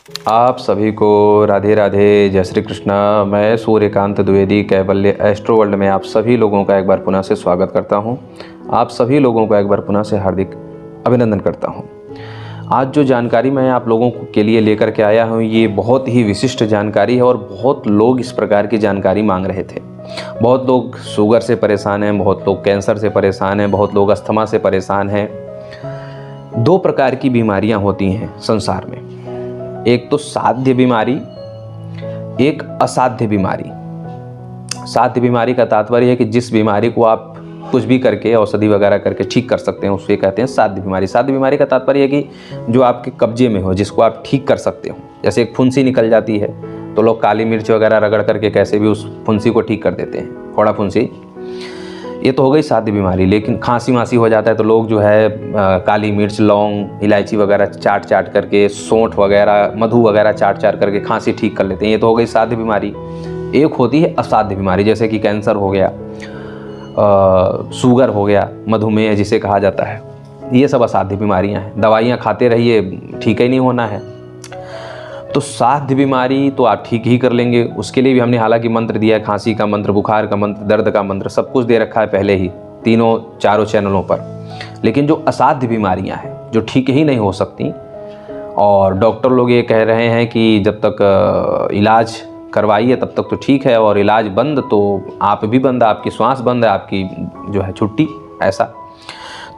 आप सभी को राधे राधे, जय श्री कृष्णा। मैं सूर्यकांत द्विवेदी कैवल्य एस्ट्रो वर्ल्ड में आप सभी लोगों का एक बार पुनः से स्वागत करता हूं। आप सभी लोगों का एक बार पुनः से हार्दिक अभिनंदन करता हूं। आज जो जानकारी मैं आप लोगों के लिए लेकर के आया हूं, ये बहुत ही विशिष्ट जानकारी है और बहुत लोग इस प्रकार की जानकारी मांग रहे थे। बहुत लोग शुगर से परेशान हैं, बहुत लोग कैंसर से परेशान हैं, बहुत लोग अस्थमा से परेशान हैं। दो प्रकार की बीमारियां होती हैं संसार में, एक तो साध्य बीमारी, एक असाध्य बीमारी। साध्य बीमारी का तात्पर्य है कि जिस बीमारी को आप कुछ भी करके औषधि वगैरह करके ठीक कर सकते हैं, उसको कहते हैं साध्य बीमारी। साध्य बीमारी का तात्पर्य है कि जो आपके कब्जे में हो, जिसको आप ठीक कर सकते हो। जैसे एक फुंसी निकल जाती है तो लोग काली मिर्च वगैरह रगड़ करके कैसे भी उस फुंसी को ठीक कर देते हैं, फोड़ा फुंसी। ये तो हो गई साध्य बीमारी। लेकिन खांसी वासी हो जाता है तो लोग जो है काली मिर्च, लौंग, इलायची वगैरह चाट करके, सौंठ वगैरह, मधु वगैरह चाट करके खांसी ठीक कर लेते हैं। ये तो हो गई साध्य बीमारी। एक होती है असाध्य बीमारी, जैसे कि कैंसर हो गया, शुगर हो गया, मधुमेह जिसे कहा जाता है। ये सब असाध्य बीमारियां हैं। दवाइयाँ खाते रहिए, ठीक ही नहीं होना है। तो साध्य बीमारी तो आप ठीक ही कर लेंगे। उसके लिए भी हमने हालांकि मंत्र दिया है, खांसी का मंत्र, बुखार का मंत्र, दर्द का मंत्र, सब कुछ दे रखा है पहले ही, तीनों चारों चैनलों पर। लेकिन जो असाध्य बीमारियां हैं, जो ठीक ही नहीं हो सकती, और डॉक्टर लोग ये कह रहे हैं कि जब तक इलाज करवाइए तब तक तो ठीक है, और इलाज बंद तो आप भी बंद, आपकी श्वास बंद है, आपकी जो है छुट्टी, ऐसा।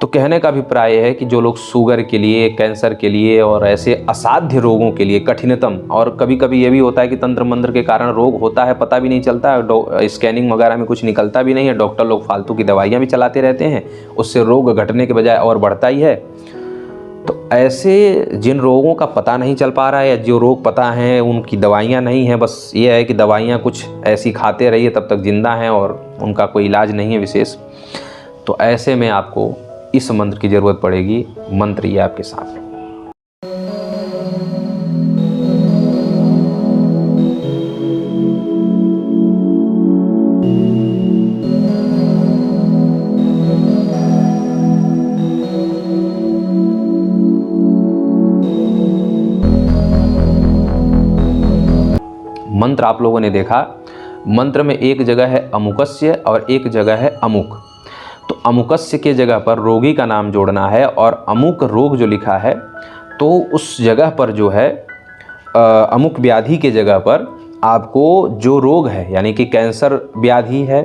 तो कहने का अभिप्राय है कि जो लोग शुगर के लिए, कैंसर के लिए और ऐसे असाध्य रोगों के लिए, कठिनतम, और कभी कभी ये भी होता है कि तंत्र मंत्र के कारण रोग होता है, पता भी नहीं चलता, स्कैनिंग वगैरह में कुछ निकलता भी नहीं है, डॉक्टर लोग फालतू की दवाइयाँ भी चलाते रहते हैं, उससे रोग घटने के बजाय और बढ़ता ही है। तो ऐसे जिन रोगों का पता नहीं चल पा रहा है, या जो रोग पता हैं उनकी दवाइयाँ नहीं हैं, बस ये है कि दवाइयाँ कुछ ऐसी खाते रहिए तब तक जिंदा हैं और उनका कोई इलाज नहीं है विशेष, तो ऐसे में आपको इस मंत्र की जरूरत पड़ेगी। मंत्र ये आपके साथ है। मंत्र आप लोगों ने देखा, मंत्र में एक जगह है अमुकस्य और एक जगह है अमुक। तो अमुकस्य के जगह पर रोगी का नाम जोड़ना है, और अमुक रोग जो लिखा है तो उस जगह पर जो है अमुक व्याधि के जगह पर आपको जो रोग है, यानी कि कैंसर व्याधि है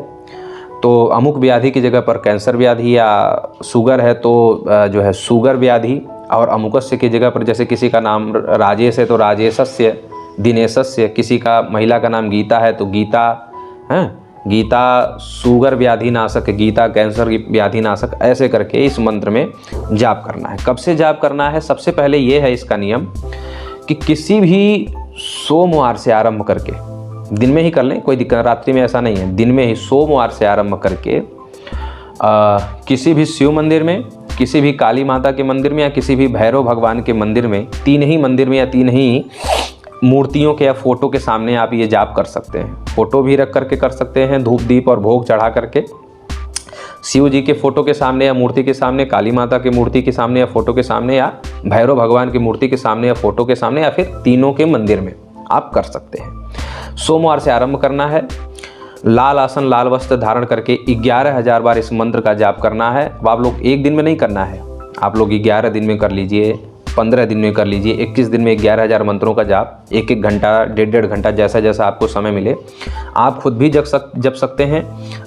तो अमुक व्याधि की जगह पर कैंसर व्याधि, या शुगर है तो जो है शुगर व्याधि, और अमुकस्य की जगह पर जैसे किसी का नाम राजेश है तो राजेशस्य, दिनेशस्य, किसी का महिला का नाम गीता है तो गीता है, गीता शुगर व्याधि नाशक, गीता कैंसर व्याधि नाशक, ऐसे करके इस मंत्र में जाप करना है। कब से जाप करना है? सबसे पहले ये है इसका नियम कि किसी भी सोमवार से आरंभ करके, दिन में ही कर लें, कोई दिक्कत, रात्रि में ऐसा नहीं है, दिन में ही सोमवार से आरंभ करके किसी भी शिव मंदिर में, किसी भी काली माता के मंदिर में, या किसी भी भैरव भगवान के मंदिर में, तीन ही मंदिर में या तीन ही मूर्तियों के या फोटो के सामने आप ये जाप कर सकते हैं। फोटो भी रख करके कर सकते हैं, धूप दीप और भोग चढ़ा करके, शिव जी के फोटो के सामने या मूर्ति के सामने, काली माता की मूर्ति के सामने या फोटो के सामने, या भैरव भगवान की मूर्ति के सामने या फोटो के सामने, या फिर तीनों के मंदिर में आप कर सकते हैं। सोमवार से आरंभ करना है। लाल आसन, लाल वस्त्र धारण करके 11,000 बार इस मंत्र का जाप करना है। अब आप लोग एक दिन में नहीं करना है, आप लोग 11 दिन में कर लीजिए, 15 दिन में कर लीजिए, 21 दिन में 11,000 मंत्रों का जाप, 1-1 घंटा, 1.5 घंटा, जैसा जैसा आपको समय मिले। आप खुद भी जप सकते हैं।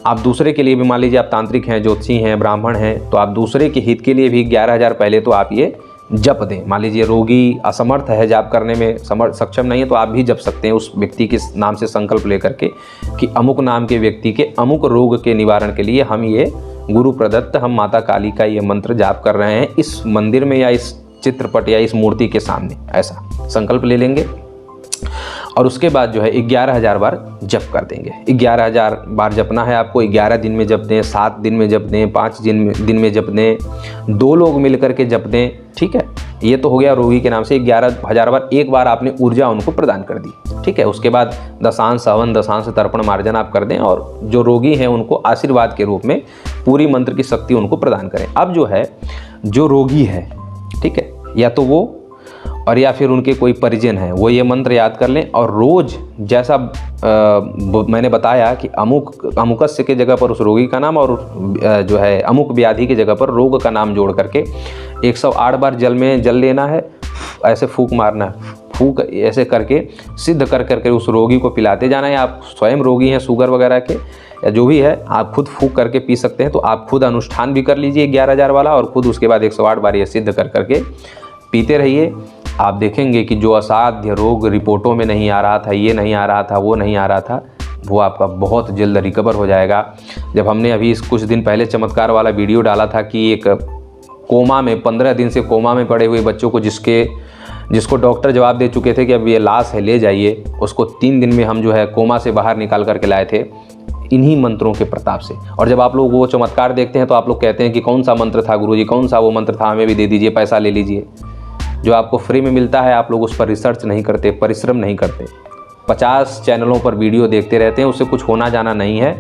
आप दूसरे के लिए भी, मान लीजिए आप तांत्रिक हैं, ज्योतिषी हैं, ब्राह्मण हैं, तो आप दूसरे के हित के लिए भी 11,000 पहले तो आप ये जप दें। मान लीजिए रोगी असमर्थ है, जाप करने में सक्षम नहीं है, तो आप भी जप सकते हैं उस व्यक्ति के नाम से संकल्प लेकर के कि अमुक नाम के व्यक्ति के अमुक रोग के निवारण के लिए हम ये गुरु प्रदत्त, हम माता काली का ये मंत्र जाप कर रहे हैं इस मंदिर में या इस चित्रपट या इस मूर्ति के सामने, ऐसा संकल्प ले लेंगे। और उसके बाद जो है 11,000 बार जप कर देंगे। 11,000 बार जपना है आपको। 11 दिन में जप दें, 7 दिन में जप दें, 5 दिन में जप दें, 2 लोग मिलकर के जप दें, ठीक है। ये तो हो गया रोगी के नाम से 11,000 बार। एक बार आपने ऊर्जा उनको प्रदान कर दी, ठीक है। उसके बाद दशांश हवन, दशांश तर्पण मार्जन आप कर दें, और जो रोगी हैं उनको आशीर्वाद के रूप में पूरी मंत्र की शक्ति उनको प्रदान करें। अब जो है, जो रोगी है, ठीक है, या तो वो और या फिर उनके कोई परिजन हैं, वो ये मंत्र याद कर लें और रोज़ जैसा मैंने बताया कि अमुकस्य के जगह पर उस रोगी का नाम और जो है अमुक व्याधि की जगह पर रोग का नाम जोड़ करके 108 बार जल में जल लेना है, ऐसे फूंक मारना है, फूंक ऐसे करके सिद्ध कर करके उस रोगी को पिलाते जाना है। आप स्वयं रोगी हैं शुगर वगैरह के या जो भी है, आप खुद फूंक करके पी सकते हैं। तो आप खुद अनुष्ठान भी कर लीजिए 11,000 वाला और खुद उसके बाद 108 बार ये सिद्ध कर करके पीते रहिए। आप देखेंगे कि जो असाध्य रोग रिपोर्टों में नहीं आ रहा था, ये नहीं आ रहा था, वो नहीं आ रहा था, वो आपका बहुत जल्द रिकवर हो जाएगा। जब हमने अभी कुछ दिन पहले चमत्कार वाला वीडियो डाला था कि एक कोमा में 15 दिन से कोमा में पड़े हुए बच्चों को जिसको डॉक्टर जवाब दे चुके थे कि अब ये लाश है ले जाइए, उसको 3 दिन में हम जो है कोमा से बाहर निकाल करके लाए थे इन्हीं मंत्रों के प्रताप से। और जब आप लोग वो चमत्कार देखते हैं तो आप लोग कहते हैं कि कौन सा मंत्र था गुरुजी, कौन सा वो मंत्र था, हमें भी दे दीजिए, पैसा ले लीजिए। जो आपको फ्री में मिलता है आप लोग उस पर रिसर्च नहीं करते, परिश्रम नहीं करते, 50 चैनलों पर वीडियो देखते रहते हैं, उससे कुछ होना जाना नहीं है।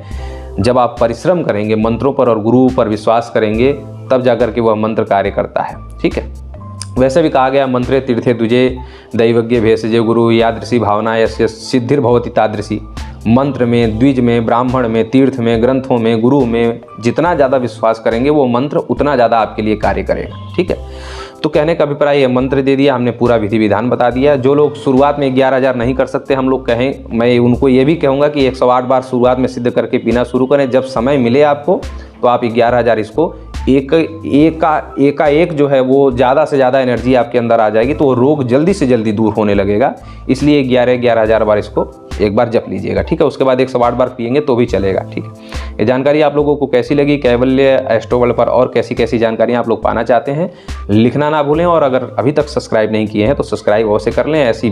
जब आप परिश्रम करेंगे मंत्रों पर और गुरु पर विश्वास करेंगे तब जाकर के वह मंत्र कार्य करता है। ठीक है, वैसे भी कहा गया मंत्रे तीर्थे दुजे दैवज्ञ भेषजे गुरु यादृशी भावना यस्य सिद्धिर्भवति तादृशी। मंत्र में, द्विज में, ब्राह्मण में, तीर्थ में, ग्रंथों में, गुरु में जितना ज़्यादा विश्वास करेंगे वो मंत्र उतना ज़्यादा आपके लिए कार्य करेगा। ठीक है, तो कहने का अभिप्राय ये मंत्र दे दिया हमने, पूरा विधि विधान बता दिया। जो लोग शुरुआत में 11,000 नहीं कर सकते, हम लोग कहें, मैं उनको ये भी कहूँगा कि 108 बार शुरुआत में सिद्ध करके पीना शुरू करें। जब समय मिले आपको तो आप 11,000 इसको एक जो है वो ज़्यादा से ज़्यादा एनर्जी आपके अंदर आ जाएगी, तो वो रोग जल्दी से जल्दी दूर होने लगेगा। इसलिए 11,000 बार इसको एक बार जप लीजिएगा। ठीक है, उसके बाद 108 बार पिएंगे तो भी चलेगा। ठीक है, ये जानकारी आप लोगों को कैसी लगी? कैवल्य एस्ट्रोवर्ल्ड पर और कैसी कैसी जानकारियाँ आप लोग पाना चाहते हैं लिखना ना भूलें, और अगर अभी तक सब्सक्राइब नहीं किए हैं तो सब्सक्राइब अवश्य कर लें। ऐसी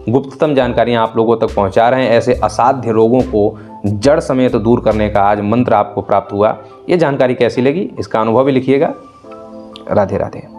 गुप्ततम जानकारियाँ आप लोगों तक पहुँचा रहे हैं। ऐसे असाध्य रोगों को जड़ समेत दूर करने का आज मंत्र आपको प्राप्त हुआ। ये जानकारी कैसी लगी इसका अनुभव भी लिखिएगा। राधे राधे।